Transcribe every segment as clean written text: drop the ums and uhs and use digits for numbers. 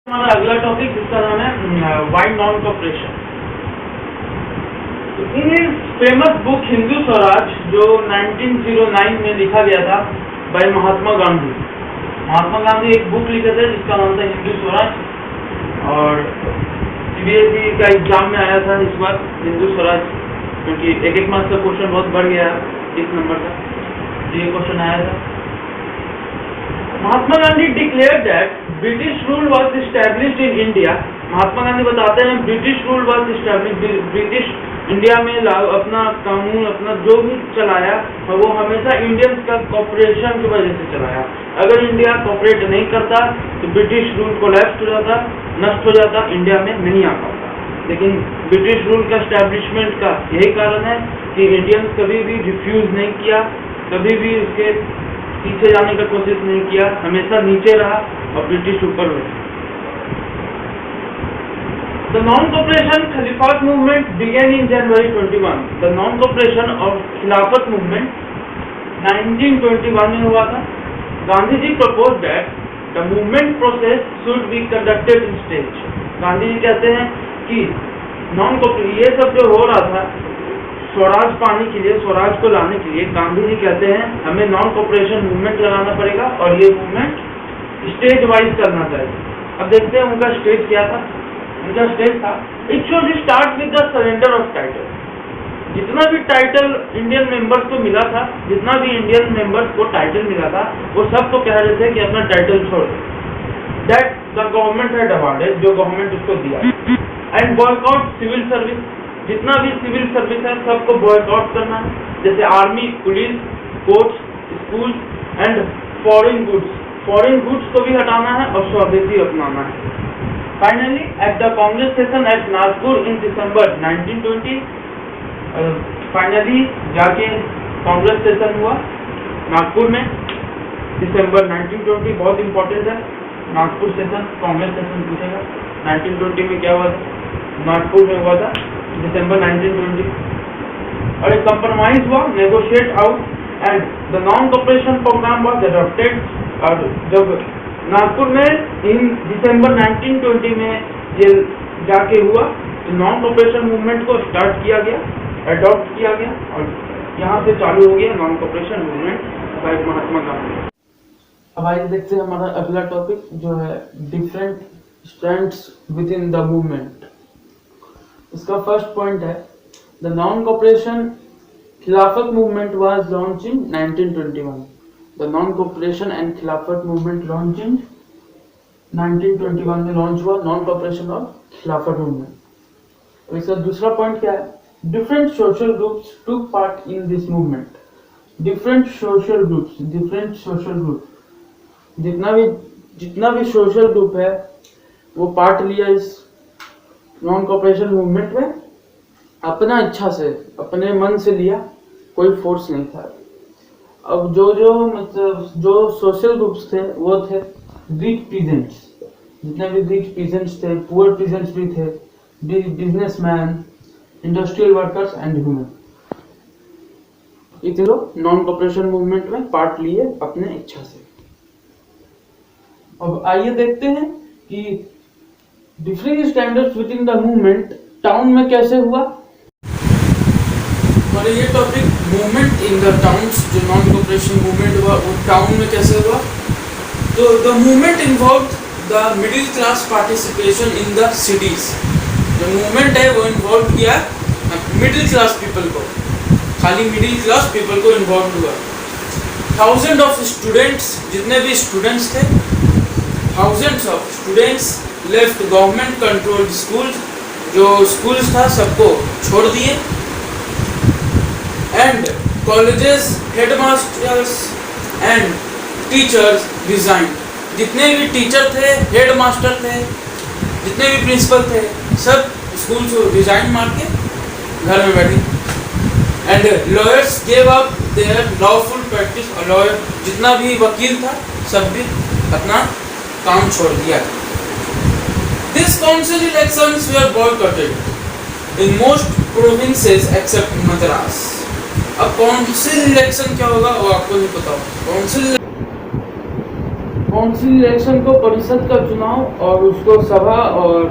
हमारा अगला टॉपिक जिसका नाम है why non cooperation. In famous book Hindu Swaraj जो 1909 में लिखा गया था बाय महात्मा गांधी। महात्मा गांधी एक बुक लिखे थे जिसका नाम था हिंदू स्वराज, और सीबीएसई का एग्जाम में आया था इस बार हिंदू स्वराज, क्योंकि एक मार्क्स का क्वेश्चन बहुत बढ़ गया 30 नंबर का, ये क्वेश्चन आया था। Mahatma Gandhi declare that British rule was established in India. Mahatma Gandhi बताते हैं British rule was established, British India में अपना कानून अपना जो भी चलाया वो हमेशा इंडियंस का कॉपरेशन की वजह से चलाया। अगर इंडिया कॉपरेट नहीं करता तो ब्रिटिश रूल कोलैप्स हो जाता, नष्ट हो जाता, इंडिया में नहीं आ पाता। लेकिन ब्रिटिश रूल का एस्टैब्लिशमेंट का यही कारण है कि इंडियंस कभी भी रिफ्यूज नहीं किया, कभी भी उसके पीछे जाने का कोशिश नहीं किया, हमेशा नीचे रहा और ब्रिटिश ऊपर रहे। The non-cooperation Khilafat movement began in January 21. The non-cooperation और खिलाफत movement 1921 में हुआ था। Gandhi ji proposed that the movement process should be conducted in stage. Gandhi ji कहते हैं कि non-cooperation ये सब जो हो रहा था स्वराज पाने के लिए, स्वराज को लाने के लिए, गांधी जी कहते हैं हमें नॉन कॉपरेशन मूवमेंट लगाना पड़ेगा और ये मूवमेंट स्टेज वाइज करना चाहिए। अब देखते हैं उनका स्टेज क्या था। उनका स्टेज था it should start with the surrender of title. जितना भी टाइटल इंडियन मेंबर्स को मिला था, जितना भी इंडियन मेंबर्स को टाइटल मिला था, वो सबको कह रहे थे कि अपना टाइटल छोड़ दो। That the government had awarded, जो गवर्नमेंट उसको दिया। एंड बॉयकॉट सिविल सर्विस, जितना भी सिविल सर्विस है सबको बॉयकॉट करना है, जैसे army, police, courts, school and foreign goods. Foreign goods को भी हटाना है और स्वदेशी अपनाना है। Finally at the Congress session at Nagpur in December 1920, finally जाके कांग्रेस सेशन हुआ नागपुर में दिसंबर 1920। बहुत इंपॉर्टेंट है नागपुर सेशन, कांग्रेस सेशन पूछेगा 1920 में क्या हुआ था। नागपुर में हुआ था दिसंबर 1920, और एक कंप्रोमाइज हुआ, negotiate out and the non cooperation program was adopted. और जब नागपुर में इन दिसंबर 1920 में ये जाके हुआ तो नॉन कॉपरेशन मूवमेंट को स्टार्ट किया गया, अडॉप्ट किया गया, और यहाँ से चालू हो गया non cooperation movement by Mahatma Gandhi. अब आइए देखते हैं हमारा अगला टॉपिक जो है different strands with in the movement. इसका फर्स्ट पॉइंट है द नॉन कॉपरेशन खिलाफत movement was launch in 1921। The non cooperation and खिलाफत मूवमेंट लॉन्च इन 1921 में लॉन्च हुआ नॉन कॉपरेशन और खिलाफत मूवमेंट। और इसका दूसरा पॉइंट क्या है, different social groups took part in this movement. Different social groups, जितना भी सोशल ग्रुप है वो पार्ट लिया इस नॉन कॉपरेशन मूवमेंट में, अपना इच्छा से, अपने मन से लिया, कोई फोर्स नहीं था। अब जो सोशल ग्रुप्स थे वो थे वीक पीजेंट्स, जितने भी वीक पीजेंट्स थे, पुअर पीजेंट्स भी थे, businessman, industrial workers and human. ये लोग नॉन कॉपरेशन मूवमेंट में पार्ट लिए अपने इच्छा से। अब आइए देखते हैं कि different standards with in the movement town में कैसे हुआ। और ये topic movement in the towns, जो नॉन कॉपरेशन मूवमेंट हुआ वो टाउन में कैसे हुआ। तो the movement involve the middle class participation in the cities. जो मूवमेंट है वो इन्वॉल्व किया मिडिल क्लास पीपल को, खाली मिडिल क्लास पीपल को इन्वॉल्व हुआ। थाउजेंड ऑफ स्टूडेंट्स, जितने भी स्टूडेंट्स थे, thousands of students left government controlled schools, जो स्कूल्स था सबको छोड़ दिए। And colleges, headmasters and teachers resign. जितने भी टीचर थे, हेडमास्टर थे, जितने भी प्रिंसिपल थे, सब स्कूल से रिजाइन मार के घर में बैठे। And lawyers gave up their lawful practice. और लॉयर, जितना भी वकील था, सब भी अपना काम छोड़ दिया। These council elections were boycotted in most provinces except Madras. अब काउंसिल इलेक्शन क्या होगा वो आपको नहीं पता होगा। काउंसिलेशन को परिषद का चुनाव और उसको सभा और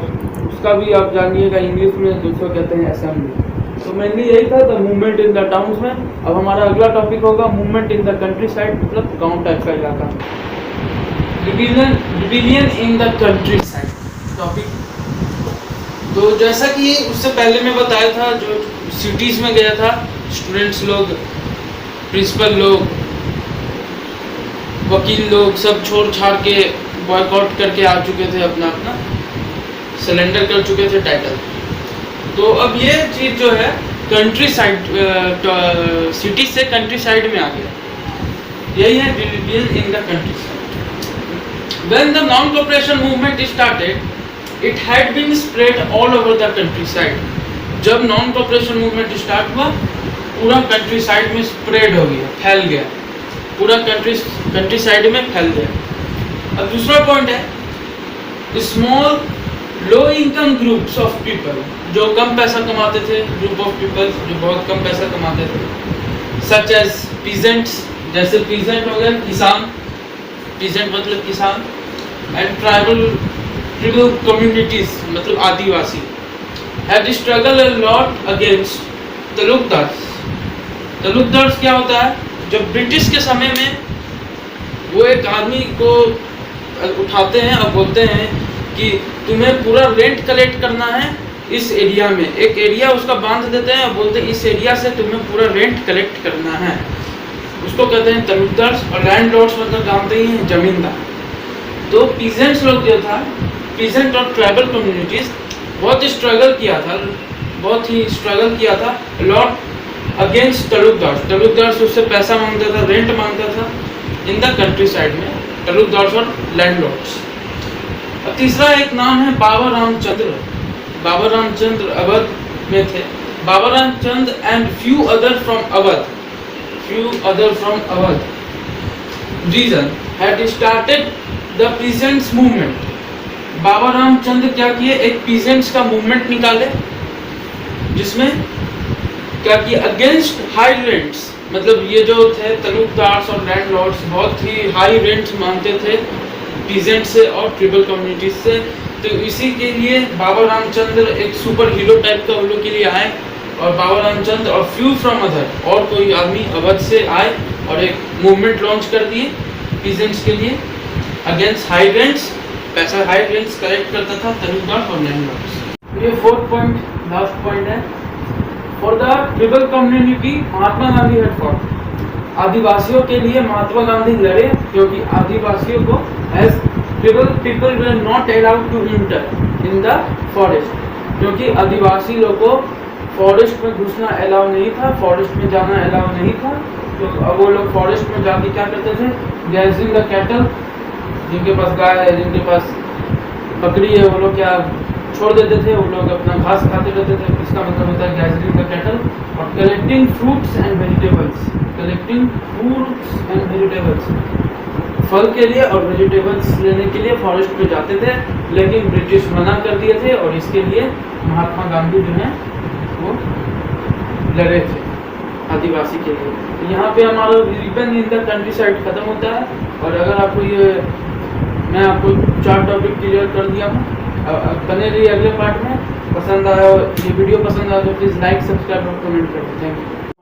उसका भी आप जानिएगा इंग्लिश में जिसको कहते हैं असेंबली। तो मेनली यही था the movement in the towns में। अब हमारा अगला टॉपिक होगा movement in the country side, मतलब गाँव टाइप का इलाका। Rebellion in the country side topic. तो जैसा कि उससे पहले मैं बताया था, जो सिटीज़ में गया था, स्टूडेंट्स लोग, प्रिंसिपल लोग, वकील लोग सब छोड़ छाड़ के बॉयकॉट करके आ चुके थे, अपना अपना सरेंडर कर चुके थे टाइटल। तो अब ये चीज़ जो है कंट्री साइड, सिटी से कंट्री साइड में आ गया। यही है rebellion in the country side. When the non-cooperation movement started, it had been spread all over the countryside. जब non-cooperation movement स्टार्ट हुआ, पूरा कंट्री साइड में स्प्रेड हो गया, फैल गया, पूरा कंट्री साइड में फैल गया। अब दूसरा पॉइंट है small low income groups of people, जो कम पैसा कमाते थे, ग्रुप ऑफ पीपल जो बहुत कम पैसा कमाते थे, सच एज पीजेंट्स, जैसे पीजेंट हो गए किसान, पीजेंट मतलब किसान, एंड ट्राइबल कम्युनिटीज मतलब आदिवासी, had struggle a lot against talukdars. Talukdars क्या होता है? जब ब्रिटिश के समय में वो एक आदमी को उठाते हैं और बोलते हैं कि तुम्हें पूरा रेंट कलेक्ट करना है इस एरिया में, एक एरिया उसका बांध देते हैं और बोलते हैं इस एरिया से तुम्हें पूरा रेंट कलेक्ट करना है, उसको कहते हैं तलुकदार्स। और लैंडलॉर्ड्स मतलब जानते ही हैं, जमींदार। तो पीजेंट्स लोग जो था, पीजेंट और ट्राइबल कम्युनिटीज बहुत स्ट्रगल किया था, बहुत ही स्ट्रगल किया था लॉट अगेंस्ट तलुकदार्स। तलुकदार्स उससे पैसा मांगता था, रेंट मांगता था इन द कंट्री साइड में, तलुकदार्स और लैंडलॉर्ड्स। और तीसरा एक नाम है बाबा रामचंद्र। बाबा रामचंद्र अवध में थे। Baba Ramchandra and few other from Awadh, region had started the peasants movement. Baba Ramchandra क्या किए? एक पीजेंट्स का मूवमेंट निकाले, जिसमें क्या किया? अगेंस्ट हाई रेंट्स, मतलब ये जो थे तलुकदार्स और लैंडलॉर्ड्स बहुत ही हाई रेंट्स मांगते थे पीजेंट से और ट्राइबल कम्युनिटीज से। तो इसी के लिए बाबा रामचंद्र एक सुपर हीरो टाइप का उन लोग के लिए आए, और बाबा रामचंद्र और फ्यू फ्रॉम अदर और कोई आदमी अवध से आए और एक मूवमेंट लॉन्च कर दिए पीजेंट्स के लिए अगेंस्ट हाई रेंट्स। पैसा हाई रेंट्स कलेक्ट करता था तलुकदार और लैंडलॉर्ड्स। ये फोर्थ पॉइंट, लास्ट पॉइंट है। For the tribal community Mahatma Gandhi had fought. आदिवासियों के लिए महात्मा गांधी लड़े, क्योंकि आदिवासियों को as tribal people were not allowed to enter in the forest, क्योंकि आदिवासी लोगों को फॉरेस्ट में घुसना अलाउ नहीं था, फॉरेस्ट में जाना अलाउ नहीं था। तो अब वो लोग फॉरेस्ट में जाके क्या करते थे? ग्रेजिंग द कैटल, जिनके पास गाय है, जिनके पास बकरी है, वो लोग क्या छोड़ देते थे, वो लोग अपना घास खाते रहते थे। इसका मतलब होता है ग्रेजिंग द कैटल। और collecting fruits and vegetables, collecting fruits and vegetables, फल के लिए और वेजिटेबल्स लेने के लिए फॉरेस्ट में जाते थे, लेकिन ब्रिटिश मना कर दिए थे, और इसके लिए महात्मा गांधी जो है वो लड़े थे आदिवासी के लिए। तो यहाँ पे हमारा ribbon in the country side खत्म होता है। और अगर आपको ये मैं आपको 4 टॉपिक क्लियर कर दिया हूँ, बने रहिए अगले पार्ट में। पसंद आया, ये वीडियो पसंद आया तो प्लीज़ लाइक, सब्सक्राइब और कमेंट करें। Thank you.